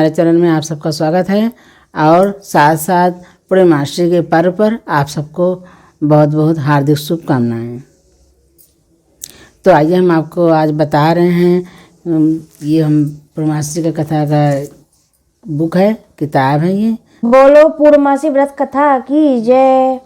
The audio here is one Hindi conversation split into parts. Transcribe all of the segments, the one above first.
हमारे चैनल में आप सबका स्वागत है और साथ साथ पूर्णमासी के पर्व पर आप सबको बहुत बहुत हार्दिक शुभकामनाएं। तो आइए हम आपको आज बता रहे हैं, ये हम पूर्णमासी का कथा का बुक है, किताब है ये। बोलो पूर्णमासी व्रत कथा की जय।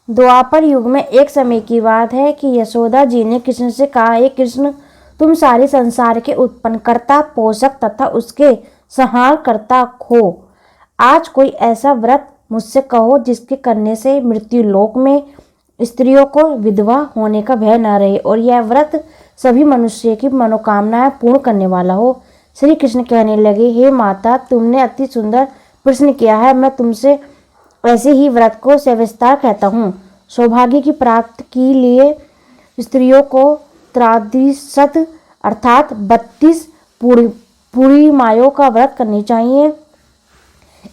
द्वापर युग में एक समय की बात है कि यशोदा जी ने कृष्ण से कहा, हे कृष्ण, तुम सारे संसार के उत्पन्नकर्ता, पोषक तथा उसके संहारकर्ता हो। आज कोई ऐसा व्रत मुझसे कहो जिसके करने से मृत्यु लोक में स्त्रियों को विधवा होने का भय न रहे और यह व्रत सभी मनुष्य की मनोकामनाएं पूर्ण करने वाला हो। श्री कृष्ण कहने लगे, हे माता, तुमने अति सुंदर प्रश्न किया है। मैं तुमसे ऐसे ही व्रत को सविस्तार कहता हूँ। सौभाग्य की प्राप्ति के लिए स्त्रियों को त्रादिशत अर्थात 32 पूर्णिमाओं का व्रत करनी चाहिए।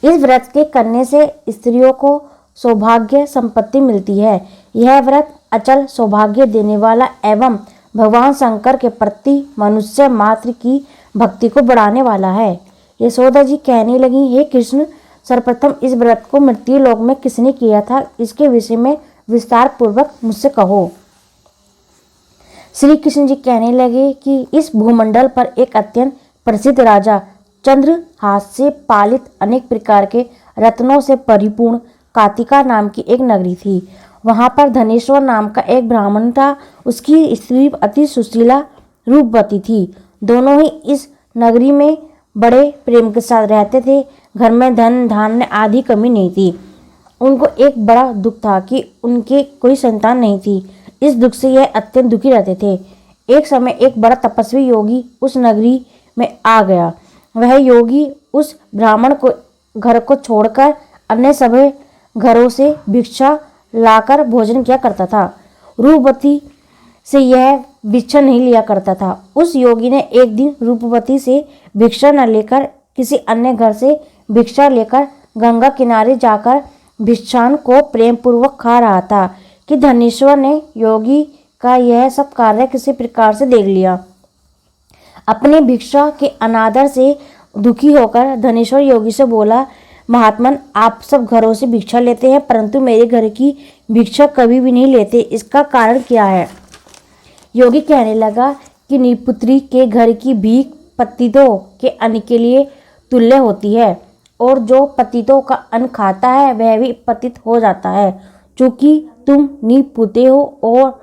इस व्रत के करने से स्त्रियों को सौभाग्य संपत्ति मिलती है। यह व्रत अचल सौभाग्य देने वाला एवं भगवान शंकर के प्रति मनुष्य मात्र की भक्ति को बढ़ाने वाला है। यशोदा जी कहने लगी, हे कृष्ण, सर्वप्रथम इस व्रत को मृत्यु लोक में किसने किया था, इसके विषय में विस्तार पूर्वक मुझसे कहो। श्री कृष्ण जी कहने लगे कि इस भूमंडल पर एक अत्यंत प्रसिद्ध राजा चंद्रहास से पालित अनेक प्रकार के रत्नों से परिपूर्ण कातिका नाम की एक नगरी थी। वहां पर धनेश्वर नाम का एक ब्राह्मण था। उसकी स्त्री अति सुशीला रूपवती थी। दोनों ही इस नगरी में बड़े प्रेम के साथ रहते थे। घर में धन धान्य आदि कमी नहीं थी। उनको एक बड़ा दुख था कि उनके कोई संतान नहीं थी। इस दुख से यह अत्यंत दुखी रहते थे। एक समय एक बड़ा तपस्वी योगी उस नगरी में आ गया। वह योगी उस ब्राह्मण को घर को छोड़कर अन्य सभी घरों से भिक्षा लाकर भोजन किया करता था। रूपवती से यह भिक्षा नहीं लिया करता था। उस योगी ने एक दिन रूपवती से भिक्षा न लेकर किसी अन्य घर से भिक्षा लेकर गंगा किनारे जाकर भिक्षान को प्रेम पूर्वक खा रहा था कि धनेश्वर ने योगी का यह सब कार्य किसी प्रकार से देख लिया। अपने भिक्षा के अनादर से दुखी होकर धनेश्वर योगी से बोला, महात्मन, आप सब घरों से भिक्षा लेते हैं परंतु मेरे घर की भिक्षा कभी भी नहीं लेते, इसका कारण क्या है? योगी कहने लगा कि निपुत्री के घर की भीख पतितों के अन्न के लिए तुल्य होती है और जो पतितों का अन्न खाता है वह भी पतित हो जाता है। चूंकि तुम निपुते हो और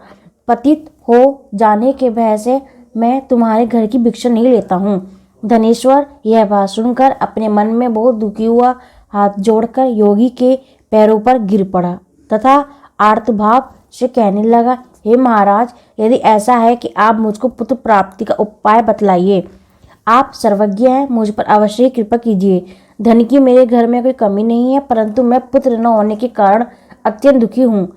पतित हो जाने के भय से मैं तुम्हारे घर की भिक्षा नहीं लेता हूँ। धनेश्वर यह बात सुनकर अपने मन में बहुत दुखी हुआ। हाथ जोड़कर योगी के पैरों पर गिर पड़ा तथा आर्तभाव से कहने लगा, हे महाराज, यदि ऐसा है कि आप मुझको पुत्र प्राप्ति का उपाय बतलाइए। आप सर्वज्ञ हैं, मुझ पर अवश्य कृपा कीजिए। धन की मेरे घर में कोई कमी नहीं है परंतु मैं पुत्र न होने के कारण अत्यंत दुखी हूँ।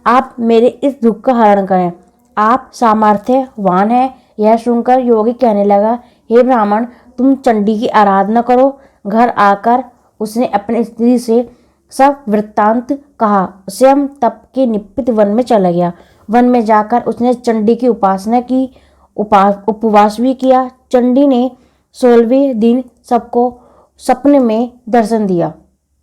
आप मेरे इस दुख का हरण करें। आप सामर्थ्यवान हैं। यह सुनकर योगी कहने लगा, हे ब्राह्मण, तुम चंडी की आराधना करो। घर आकर उसने अपनी स्त्री से सब वृत्तांत कहा। स्वयं तप के निमित्त वन में चला गया। वन में जाकर उसने चंडी की उपासना की, उपवास भी किया। चंडी ने 16वें दिन सबको सपने में दर्शन दिया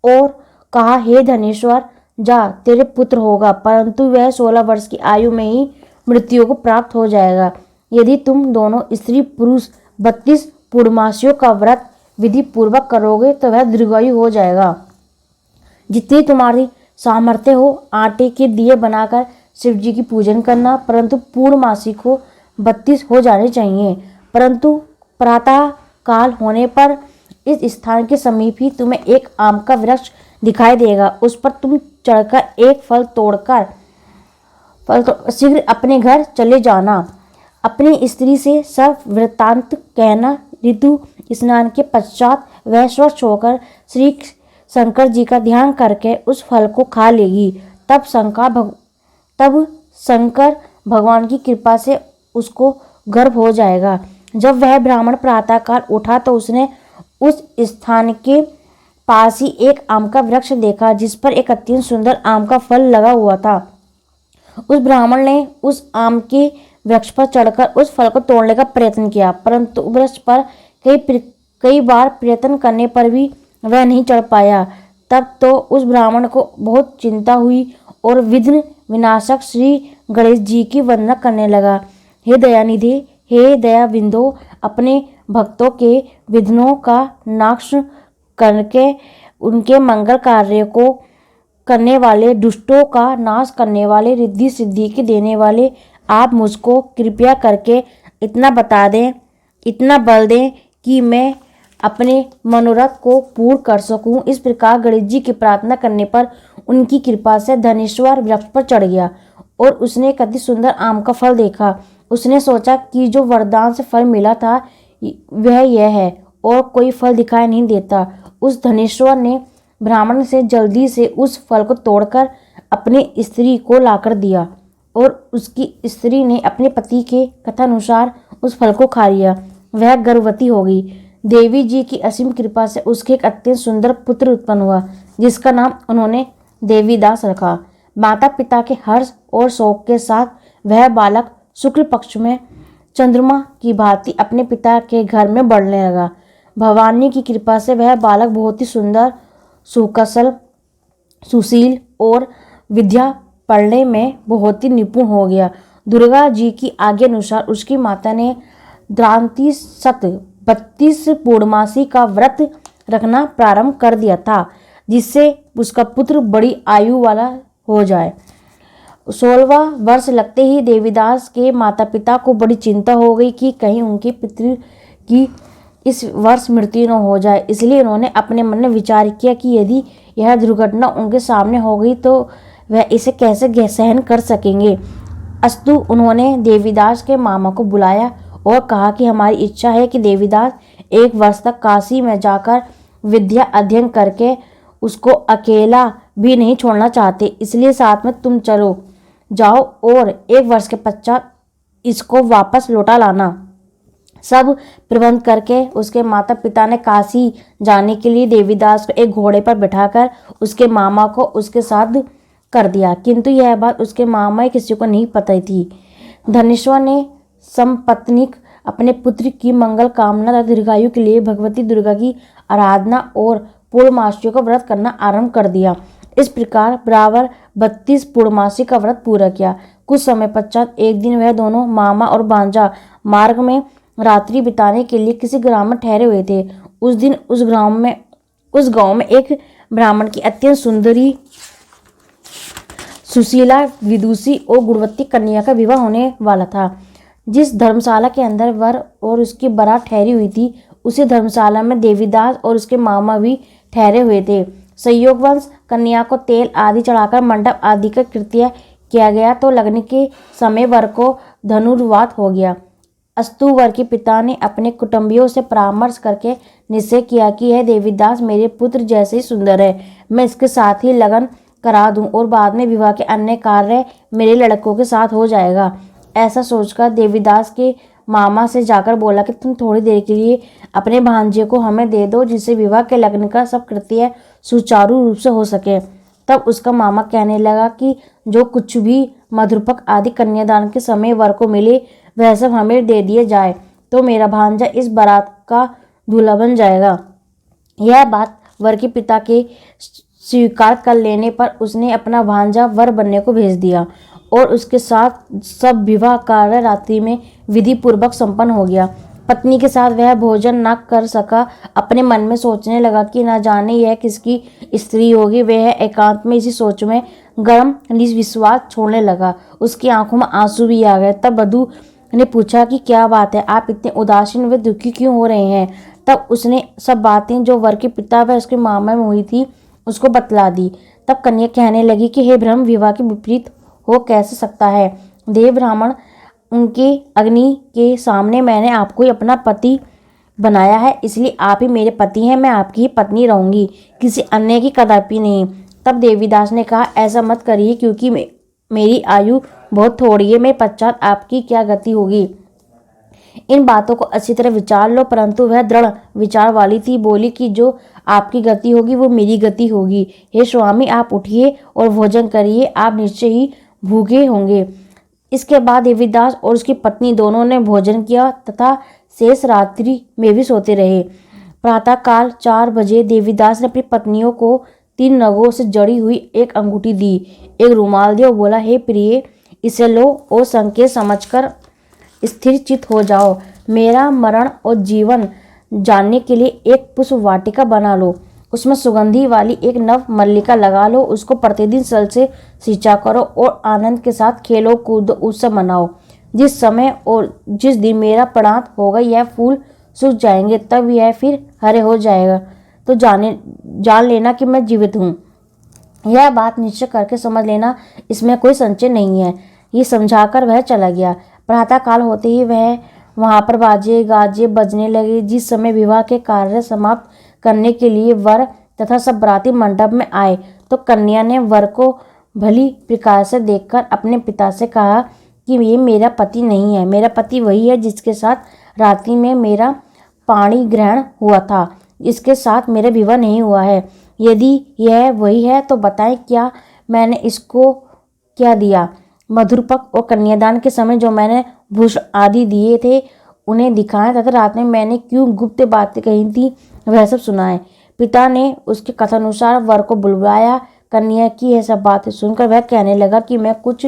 और कहा, हे धनेश्वर, जा, तेरे पुत्र होगा परंतु वह 16 वर्ष की आयु में ही मृत्यु को प्राप्त हो जाएगा। यदि तुम दोनों स्त्री पुरुष 32 पूर्णमासियों का व्रत विधि पूर्वक करोगे तो वह दीर्घायु हो जाएगा। जितनी तुम्हारी सामर्थ्य हो आटे के दिए बनाकर शिव जी की पूजन करना, परंतु पूर्णमासी को 32 हो जाने चाहिए। परंतु प्रातः काल होने पर इस स्थान के समीप ही तुम्हें एक आम का वृक्ष दिखाई देगा। उस पर तुम चढ़कर एक फल तोड़कर शीघ्र अपने घर चले जाना। अपनी स्त्री से सब वृत्तांत कहना। ऋतु स्नान के पश्चात वह स्वच्छ होकर श्री शंकर जी का ध्यान करके उस फल को खा लेगी। तब शंकर भगवान की कृपा से उसको गर्भ हो जाएगा। जब वह ब्राह्मण प्रातःकाल उठा तो उसने उस स्थान के पास ही एक आम का वृक्ष देखा जिस पर एक अत्यंत सुंदर आम का फल लगा हुआ था। उस ब्राह्मण ने उस आम के वृक्ष पर चढ़कर उस फल को तोड़ने का प्रयत्न किया परंतु वृक्ष पर कई कई बार प्रयत्न करने पर भी वह नहीं चढ़ पाया। तब तो उस ब्राह्मण को बहुत चिंता हुई और विघ्न विनाशक श्री गणेश जी की वंदना करने लगा। हे दयानिधि, हे दयाविंदो, अपने भक्तों के विघ्नों का नाश करके उनके मंगल कार्य को करने वाले, दुष्टों का नाश करने वाले, रिद्धि सिद्धि के देने वाले, आप मुझको कृपया करके इतना बता दें, इतना बल दें कि मैं अपने मनोरथ को पूर्ण कर सकूं। इस प्रकार गणेश जी की प्रार्थना करने पर उनकी कृपा से धनेश्वर वृक्ष पर चढ़ गया और उसने एक अति सुंदर आम का फल देखा। उसने सोचा कि जो वरदान से फल मिला था वह यह है और कोई फल दिखाई नहीं देता। उस धनेश्वर ने ब्राह्मण से जल्दी से उस फल को तोड़कर अपनी स्त्री को लाकर दिया और उसकी स्त्री ने अपने पति के कथानुसार उस फल को खा लिया। वह गर्भवती हो गई। देवी जी की असीम कृपा से उसके एक अत्यंत सुंदर पुत्र उत्पन्न हुआ, जिसका नाम उन्होंने देवीदास रखा। माता पिता के हर्ष और शोक के साथ वह बालक शुक्ल पक्ष में चंद्रमा की भांति अपने पिता के घर में बढ़ने लगा। भवानी की कृपा से वह बालक बहुत ही सुंदर, सुकसल, सुशील और विद्या पढ़ने में बहुत ही निपुण हो गया। दुर्गा जी की आज्ञा अनुसार उसकी माता ने द्रांति सत 32 पूर्णमासी का व्रत रखना प्रारंभ कर दिया था, जिससे उसका पुत्र बड़ी आयु वाला हो जाए। 16वां वर्ष लगते ही देवीदास के माता पिता को बड़ी चिंता हो गई कि कहीं उनके पितृ की इस वर्ष मृत्यु न हो जाए। इसलिए उन्होंने अपने मन में विचार किया कि यदि यह दुर्घटना उनके सामने हो गई तो वह इसे कैसे सहन कर सकेंगे। अस्तु उन्होंने देवीदास के मामा को बुलाया और कहा कि हमारी इच्छा है कि देवीदास 1 वर्ष तक काशी में जाकर विद्या अध्ययन करके उसको अकेला भी नहीं छोड़ना चाहते, इसलिए साथ में तुम चलो जाओ और 1 वर्ष के पश्चात इसको वापस लौटा लाना। सब प्रबंध करके उसके माता पिता ने काशी जाने के लिए देवीदास को एक घोड़े पर बिठाकर उसके मामा को उसके साथ कर दिया, किंतु यह बात उसके मामा किसी को नहीं पता थी। धनेश्वर ने संपत्निक अपने पुत्र की मंगल कामना तथा दीर्घायु के लिए भगवती दुर्गा की आराधना और पूर्णमासियों का व्रत करना आरंभ कर दिया। इस प्रकार बराबर 32 पूर्णमासी का व्रत पूरा किया। कुछ समय पश्चात एक दिन वह दोनों मामा और भांजा मार्ग में रात्रि बिताने के लिए किसी ग्राम में ठहरे हुए थे। उस दिन उस गांव में एक ब्राह्मण की अत्यंत सुंदरी, सुशीला, विदुषी और गुणवती कन्या का विवाह होने वाला था। जिस धर्मशाला के अंदर वर और उसकी बारात ठहरी हुई थी, उसी धर्मशाला में देवीदास और उसके मामा भी ठहरे हुए थे। संयोगवश कन्या को तेल आदि चढ़ाकर मंडप आदि का कृत्य किया गया तो लगने के समय वर को धनुर्वात हो गया। अस्तु वर के पिता ने अपने कुटुंबियों से परामर्श करके निश्चय किया कि यह देवीदास मेरे पुत्र जैसे ही सुंदर है, मैं इसके साथ ही लगन करा दूं और बाद में विवाह के अन्य कार्य मेरे लड़कों के साथ हो जाएगा। ऐसा सोचकर देवीदास के मामा से जाकर बोला कि तुम थोड़ी देर के लिए अपने भांजे को हमें दे दो, जिससे विवाह के लगन का सब कृत्य सुचारू रूप से हो सके। तब उसका मामा कहने लगा कि जो कुछ भी मधुरपक आदि कन्यादान के समय वर को मिले वह सब हमें दे दिए जाए तो मेरा भांजा इस बारात का दूल्हा बन जाएगा। यह बात वर के पिता के स्वीकार कर लेने पर उसने अपना भांजा वर बनने को भेज दिया और उसके साथ सब विवाह कार्य रात्रि में विधि पूर्वक संपन्न हो गया। पत्नी के साथ वह भोजन न कर सका। अपने मन में सोचने लगा कि न जाने यह किसकी स्त्री होगी। वह एकांत में इसी सोच में गर्म निविश्वास छोड़ने लगा। उसकी आंखों में आंसू भी आ गए। तब वधू ने पूछा कि क्या बात है, आप इतने उदासीन व दुखी क्यों हो रहे हैं। तब उसने सब बातें जो वर के पिता व उसके मामा में हुई थी उसको बतला दी। तब कन्या कहने लगी कि हे ब्रह्म, विवाह के विपरीत हो कैसे सकता है। देव ब्राह्मण, उनके अग्नि के सामने मैंने आपको ही अपना पति बनाया है, इसलिए आप ही मेरे पति हैं, मैं आपकी ही पत्नी रहूंगी, किसी अन्य की कदापि नहीं। तब देवीदास ने कहा, ऐसा मत करिए क्योंकि मेरी आयु बहुत थोड़ी है, मैं पश्चात आपकी क्या गति होगी। इन बातों को अच्छी तरह विचार लो। परंतु वह दृढ़ विचार वाली थी। बोली कि जो आपकी गति होगी वो मेरी गति होगी। हे स्वामी, आप उठिए और भोजन करिए, आप निश्चय ही भूखे होंगे। इसके बाद देवीदास और उसकी पत्नी दोनों ने भोजन किया तथा शेष रात्रि में भी सोते रहे। प्रातःकाल 4 बजे देवीदास ने अपनी पत्नियों को 3 नगों से जड़ी हुई एक अंगूठी दी, एक रुमाल दिया और बोला, हे प्रिय, इसे लो और संकेत समझकर स्थिर चित हो जाओ। मेरा मरण और जीवन जानने के लिए एक पुष्प वाटिका बना लो, उसमें सुगंधी वाली एक नव मल्लिका लगा लो, उसको प्रतिदिन जल से सींचा करो और आनंद के साथ खेलो कूदो, उत्सव मनाओ। जिस समय और जिस दिन मेरा प्राण होगा यह फूल सूख जाएंगे, तब यह फिर हरे हो जाएगा, तो जान लेना कि मैं जीवित हूँ। यह बात निश्चय करके समझ लेना, इसमें कोई संशय नहीं है। ये समझाकर वह चला गया। प्रातःकाल होते ही वह वहां पर बाजे गाजे बजने लगे। जिस समय विवाह के कार्य समाप्त करने के लिए वर तथा सब बराती मंडप में आए तो कन्या ने वर को भली प्रकार से देखकर अपने पिता से कहा कि ये मेरा पति नहीं है, मेरा पति वही है जिसके साथ रात्रि में मेरा पाणी ग्रहण हुआ था, इसके साथ मेरा विवाह नहीं हुआ है। यदि यह वही है तो बताएं, क्या मैंने इसको क्या दिया? मधुरपक और कन्यादान के समय जो मैंने भूषण आदि दिए थे उन्हें दिखाएं, तथा रात में मैंने क्यों गुप्त बातें कही थी वह सब सुनाएं। पिता ने उसके कथानुसार वर को बुलवाया। कन्या की यह सब बातें सुनकर वह कहने लगा कि मैं कुछ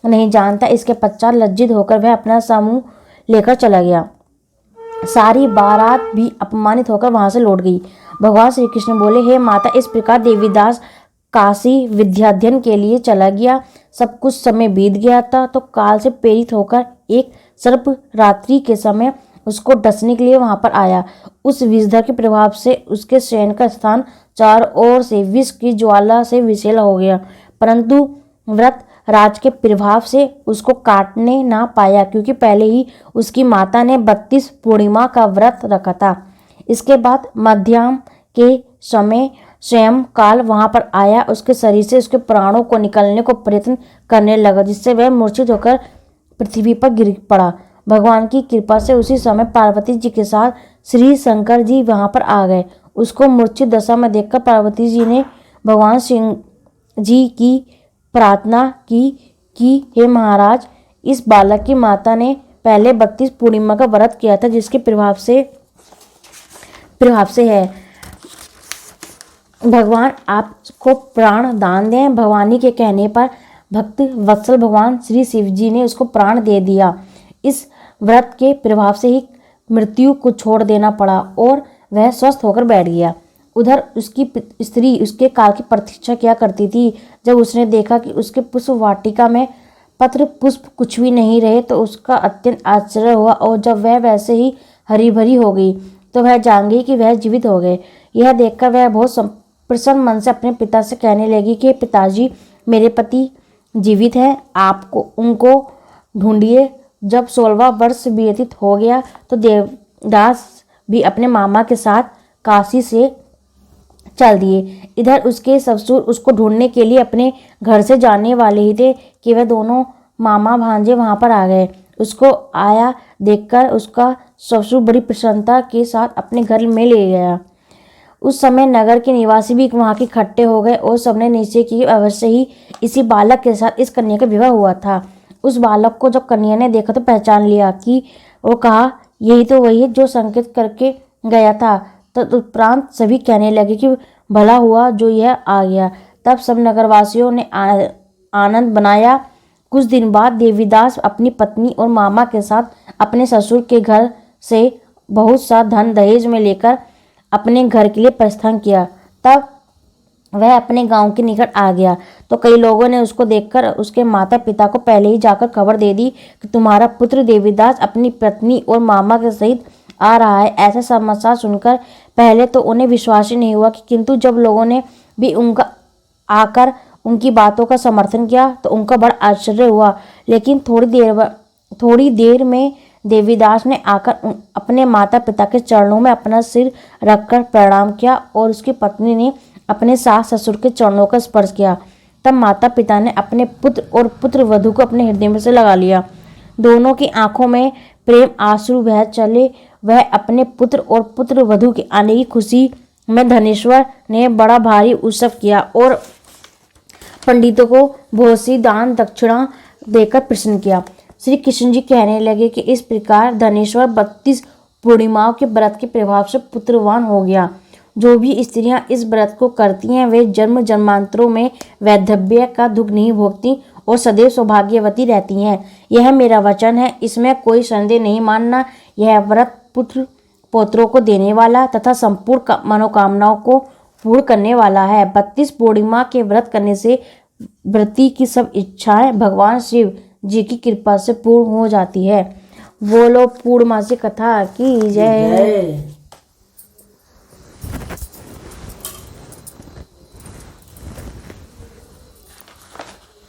नहीं जानता। इसके पश्चात लज्जित होकर वह अपना समूह लेकर चला गया। सारी बारात भी अपमानित होकर वहां से लौट गई। भगवान श्री कृष्ण बोले, हे माता, इस प्रकार देवीदास काशी विद्याध्ययन के लिए चला गया। सब कुछ समय बीत गया था तो काल से प्रेरित होकर एक सर्प रात्रि के समय उसको डसने के लिए वहां पर आया। उस विषधर के प्रभाव से उसके शयन का स्थान चारों ओर से विष की ज्वाला से विषैला हो गया, परंतु व्रत राज के प्रभाव से उसको काटने ना पाया, क्योंकि पहले ही उसकी माता ने 32 पूर्णिमा का व्रत रखा था। इसके बाद मध्याह्न के समय स्वयं काल वहां पर आया। उसके शरीर से उसके प्राणों को निकलने को प्रयत्न करने लगा, जिससे वह मूर्छित होकर पृथ्वी पर गिर पड़ा। भगवान की कृपा से उसी समय पार्वती जी के साथ श्री शंकर जी वहां पर आ गए। उसको मूर्छित दशा में देखकर पार्वती जी ने भगवान सिंह जी की प्रार्थना की हे महाराज, इस बालक की माता ने पहले 32 पूर्णिमा का व्रत किया था, जिसके प्रभाव से है। भगवान आपको प्राण दान दें। भवानी के कहने पर भक्त वत्सल भगवान श्री शिव जी ने उसको प्राण दे दिया। इस व्रत के प्रभाव से ही मृत्यु को छोड़ देना पड़ा और वह स्वस्थ होकर बैठ गया। उधर उसकी स्त्री उसके काल की प्रतीक्षा किया करती थी। जब उसने देखा कि उसके पुष्प वाटिका में पत्र पुष्प कुछ भी नहीं रहे तो उसका अत्यंत आश्चर्य हुआ, और जब वह वैसे ही हरी भरी हो गई तो वह जान गई कि वह जीवित हो गए। यह देखकर वह बहुत प्रसन्न मन से अपने पिता से कहने लगी कि पिताजी, मेरे पति जीवित हैं, आपको उनको ढूंढिए। जब 16वां वर्ष व्यतीत हो गया तो देवदास भी अपने मामा के साथ काशी से चल दिए। इधर उसके ससुर उसको ढूंढने के लिए अपने घर से जाने वाले ही थे कि वह दोनों मामा भांजे वहां पर आ गए। उसको आया देखकर उसका ससुर बड़ी प्रसन्नता के साथ अपने घर में ले गया। उस समय नगर के निवासी भी वहां के इकट्ठे हो गए और सबने निश्चय की अवश्य ही इसी बालक के साथ इस कन्या का विवाह हुआ था। उस बालक को जब कन्या ने देखा तो पहचान लिया कि वो कहा, यही तो वही है जो संकेत करके गया था। तो उपरांत सभी कहने लगे कि भला हुआ जो यह आ गया। तब सब नगरवासियों ने आनंद बनाया। कुछ दिन बाद देवीदास अपनी पत्नी और मामा के साथ अपने ससुर के घर से बहुत सा धन दहेज में लेकर अपने घर के लिए प्रस्थान किया। तब वह अपने गांव के निकट आ गया तो कई लोगों ने उसको देखकर उसके माता पिता को पहले ही जाकर खबर दे दी कि तुम्हारा पुत्र देवीदास अपनी पत्नी और मामा के सहित आ रहा है। ऐसा समाचार सुनकर पहले तो उन्हें विश्वास ही नहीं हुआ, किंतु जब लोगों ने भी उनका आकर उनकी बातों का समर्थन किया तो उनका बड़ा आश्चर्य हुआ। लेकिन थोड़ी देर में देवीदास ने आकर अपने माता पिता के चरणों में अपना सिर रखकर प्रणाम किया और उसकी पत्नी ने अपने सास ससुर के चरणों का स्पर्श किया। तब माता पिता ने अपने पुत्र और पुत्र वधू को अपने हृदय में से लगा लिया। दोनों की आंखों में प्रेम आंसू बह चले। वह अपने पुत्र और पुत्र वधू के आने की खुशी में धनेश्वर ने बड़ा भारी उत्सव किया और पंडितों को बहुत सी दान दक्षिणा देकर प्रसन्न किया। श्री कृष्ण जी कहने लगे कि इस प्रकार धनेश्वर 32 पूर्णिमाओं के व्रत के प्रभाव से पुत्रवान हो गया। जो भी स्त्रियां इस व्रत को करती हैं वे जन्म जन्मांतरों में वैधव्य का दुख नहीं भोगती और सदैव सौभाग्यवती रहती हैं। यह मेरा वचन है, इसमें कोई संदेह नहीं मानना। यह व्रत पुत्र पौत्रों को देने वाला तथा संपूर्ण मनोकामनाओं को पूर्ण करने वाला है। 32 पूर्णिमा के व्रत करने से व्रती की सब इच्छाएं भगवान शिव जी की कृपा से पूर्ण हो जाती है। बोलो पूर्णमासी कथा की जय।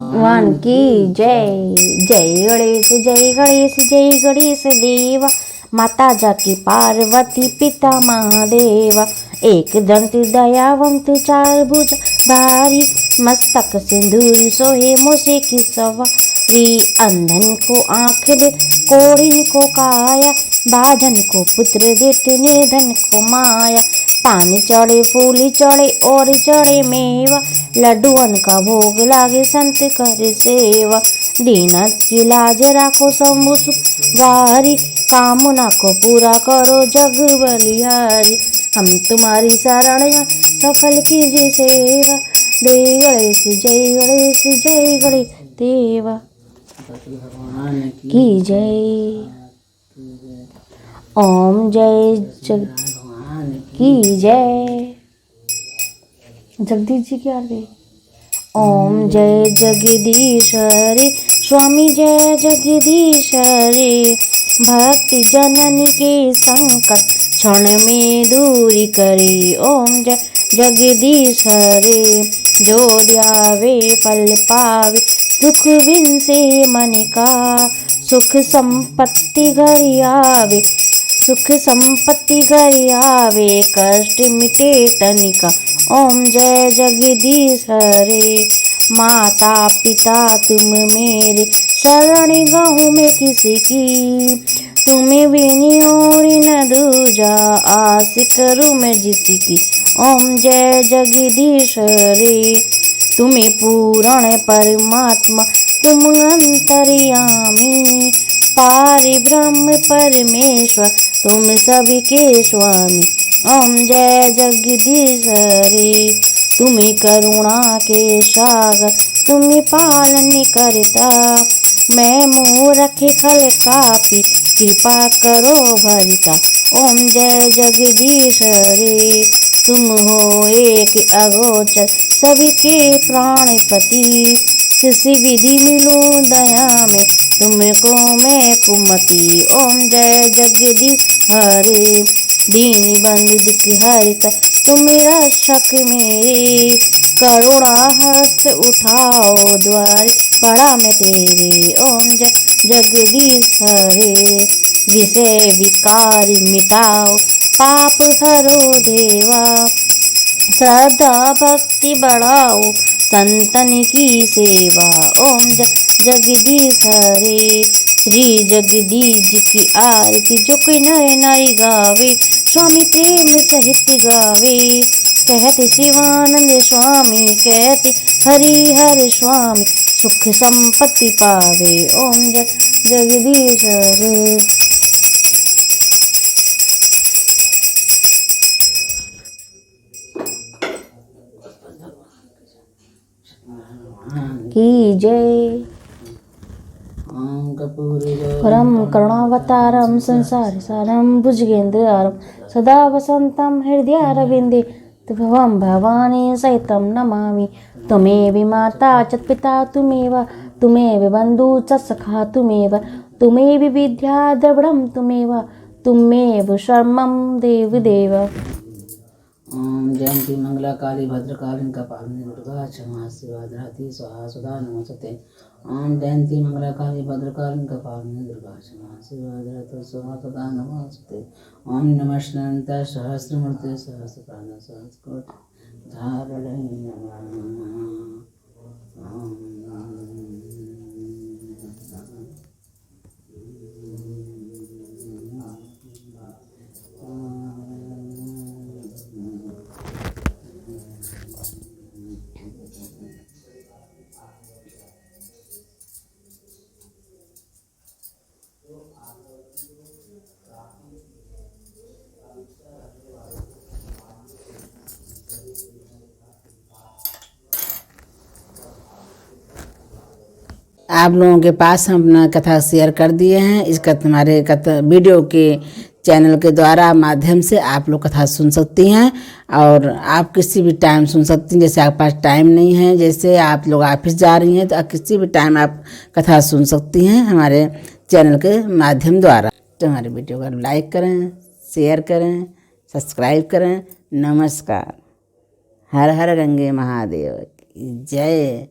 भगवान की जय। जय गणेश जय गणेश जय गणेश देवा। माता जाकी पार्वती पिता महादेवा। एक दंत दयावंत चार भुज भारी। मस्तक सिंदूर सोहे मोसे की सवारी। अंधन को आँख दे कोढ़िन को काया। बाधन को पुत्र देते निर्धन को माया। पानी चढ़े फूली चढ़े और चढ़े मेवा। लड्डुअन का भोग लागे संत करे सेवा। दीनत की लाज राखो शंभु सुखवारी। कामना को पूरा करो जग बलिहारी। हम तुम्हारी शरण सफल कीजिए सेवा। जय गणेश जय गणेश जय गणेश देवा की जय। ओम जय जग की जय। जगदीश जी की आरती। ओम जय जगदीश हरे स्वामी जय जगदीश हरे। भक्ति जननी के संकट क्षण में दूरी करे। ओम जय जगदीश हरे। जो ध्यावे फल पावे दुख बिन से मन का। सुख संपत्ति घर आवे सुख संपत्ति घर आवे। कष्ट मिटे तनिका। ओम जय जगदीश हरे। माता पिता तुम मेरे शरण गहूँ में किसी की। तुम्हें बिनी और न दूजा आस करूँ मैं जिसी की। ओम जय जगदीश हरे। तुम्हें पूर्ण परमात्मा तुम अंतर्यामी। पारि ब्रह्म परमेश्वर तुम सबके स्वामी। ओम जय जगदीश हरे। तुम्हें करुणा के सागर तुम्हें पालन करता। मैं मूर्ख खल कापी कृपा करो भरता। ओम जय जगदीश हरे। तुम हो एक अगोचर सभी के प्राणपति। किसी विधि मिलो दया में तुमको मैं कुमति। ओम जय जगदीश हरे। दीन बंधु दुख हरित तुम रक्षक मेरे। करुणा हस्त उठाओ द्वार पड़ा मैं तेरे। ओम जय जगदीश हरे। विषय विकार मिटाओ पाप हरो देवा। श्रद्धा भक्ति बढ़ाओ संतन की सेवा। ओम जय जगदीश हरे। श्री जगदीश जी की आरती जो कोई नर नारी गावे। स्वामी प्रेम सहित गावे। कहते शिवानंद स्वामी कहते हरिहर स्वामी। सुख संपत्ति पावे। ओम जय जगदीश हरे। की जय। परम करुणावतारम संसार सारम भुजगेन्द्रहारम सदा वसंतम हृदयारविंदे त्वं भवानी सहितं नमामि। त्वमेव माता च पिता तुमेव बन्धु च सखा तुमेव विद्या द्रविणं तुमेव शर्मं देवदेव। ओम जयंती मंगला काली भद्रकाली कपालिनी दुर्गा क्षमा शिवा धरती स्वाहा सुधा नमस्ते। ओम जयंती मंगला काली भद्रकाली कपालिनी दुर्गा क्षमा शिवा धरती स्वाहा सुधा नमस्ते। ओम नमः सहस्रमूर्ति सहस्रपाद सहस्रकोट धारण आप लोगों के पास हम अपना कथा शेयर कर दिए हैं। इस हमारे कथा वीडियो के चैनल के द्वारा माध्यम से आप लोग कथा सुन सकती हैं और आप किसी भी टाइम सुन सकती हैं। जैसे आपके पास टाइम नहीं है, जैसे आप लोग ऑफिस जा रही हैं, तो आप किसी भी टाइम आप कथा सुन सकती हैं हमारे चैनल के माध्यम द्वारा। तो हमारे वीडियो को लाइक करें, शेयर करें, सब्सक्राइब करें। नमस्कार। हर हर गंगे महादेव की जय।